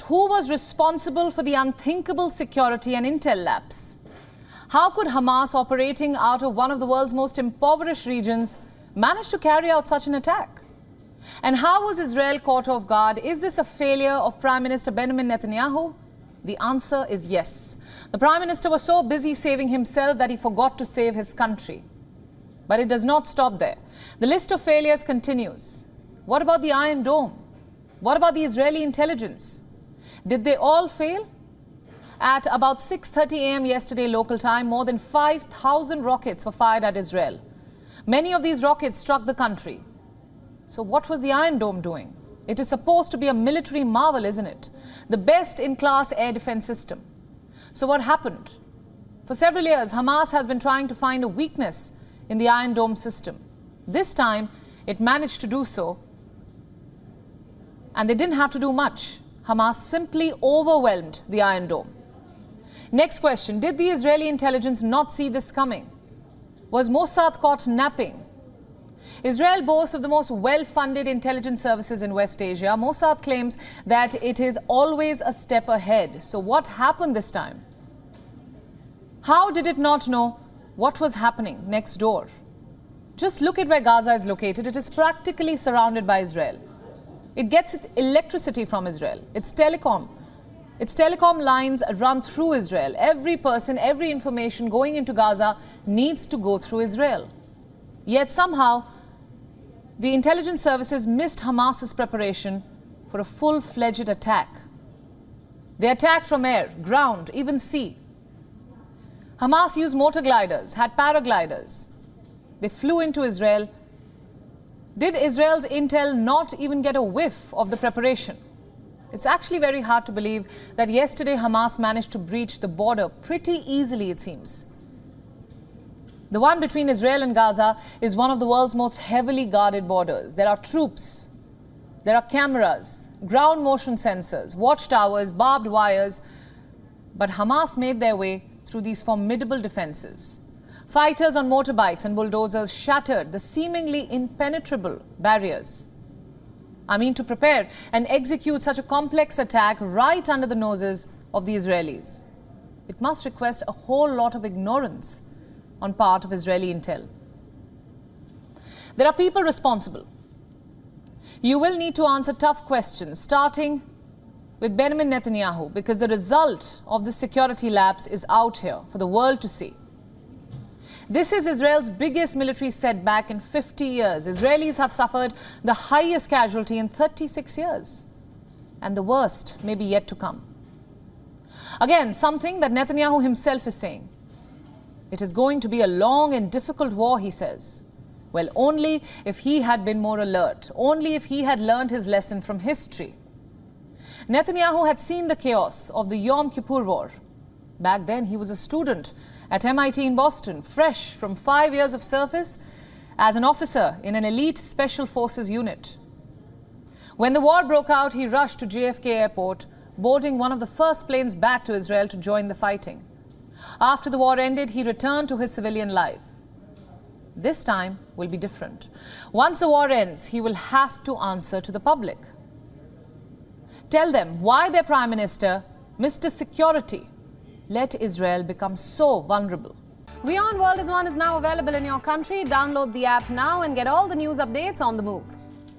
who was responsible for the unthinkable security and intel lapse? How could Hamas, operating out of one of the world's most impoverished regions, manage to carry out such an attack? And how was Israel caught off guard? Is this a failure of Prime Minister Benjamin Netanyahu? The answer is yes. The Prime Minister was so busy saving himself that he forgot to save his country. But it does not stop there. The list of failures continues. What about the Iron Dome? What about the Israeli intelligence? Did they all fail? At about 6:30 a.m. yesterday local time, more than 5,000 rockets were fired at Israel. Many of these rockets struck the country. So what was the Iron Dome doing? It is supposed to be a military marvel, isn't it? The best-in-class air defense system. So what happened? For several years, Hamas has been trying to find a weakness in the Iron Dome system. This time, it managed to do so. And they didn't have to do much. Hamas simply overwhelmed the Iron Dome. Next question, did the Israeli intelligence not see this coming? Was Mossad caught napping? Israel boasts of the most well-funded intelligence services in West Asia. Mossad claims that it is always a step ahead. So what happened this time? How did it not know what was happening next door? Just look at where Gaza is located. It is practically surrounded by Israel. It gets its electricity from Israel. Its telecom lines run through Israel. Every person, every information going into Gaza needs to go through Israel. Yet somehow, the intelligence services missed Hamas's preparation for a full-fledged attack. They attacked from air, ground, even sea. Hamas used motor gliders, had paragliders. They flew into Israel. Did Israel's intel not even get a whiff of the preparation? It's actually very hard to believe that yesterday Hamas managed to breach the border pretty easily, it seems. The one between Israel and Gaza is one of the world's most heavily guarded borders. There are troops, there are cameras, ground motion sensors, watchtowers, barbed wires. But Hamas made their way through these formidable defenses. Fighters on motorbikes and bulldozers shattered the seemingly impenetrable barriers. To prepare and execute such a complex attack right under the noses of the Israelis. It must request a whole lot of ignorance on part of Israeli intel. There are people responsible. You will need to answer tough questions, starting with Benjamin Netanyahu, because the result of the security lapse is out here for the world to see. This is Israel's biggest military setback in 50 years. Israelis have suffered the highest casualty in 36 years. And the worst may be yet to come. Again, something that Netanyahu himself is saying. It is going to be a long and difficult war, he says. Well, only if he had been more alert, only if he had learned his lesson from history. Netanyahu had seen the chaos of the Yom Kippur War. Back then, he was a student at MIT in Boston, fresh from 5 years of service as an officer in an elite special forces unit. When the war broke out, he rushed to JFK Airport, boarding one of the first planes back to Israel to join the fighting. After the war ended, he returned to his civilian life. This time will be different. Once the war ends, he will have to answer to the public. Tell them why their Prime Minister, Mr. Security, let Israel become so vulnerable. WION World is now available in your country. Download the app now and get all the news updates on the move.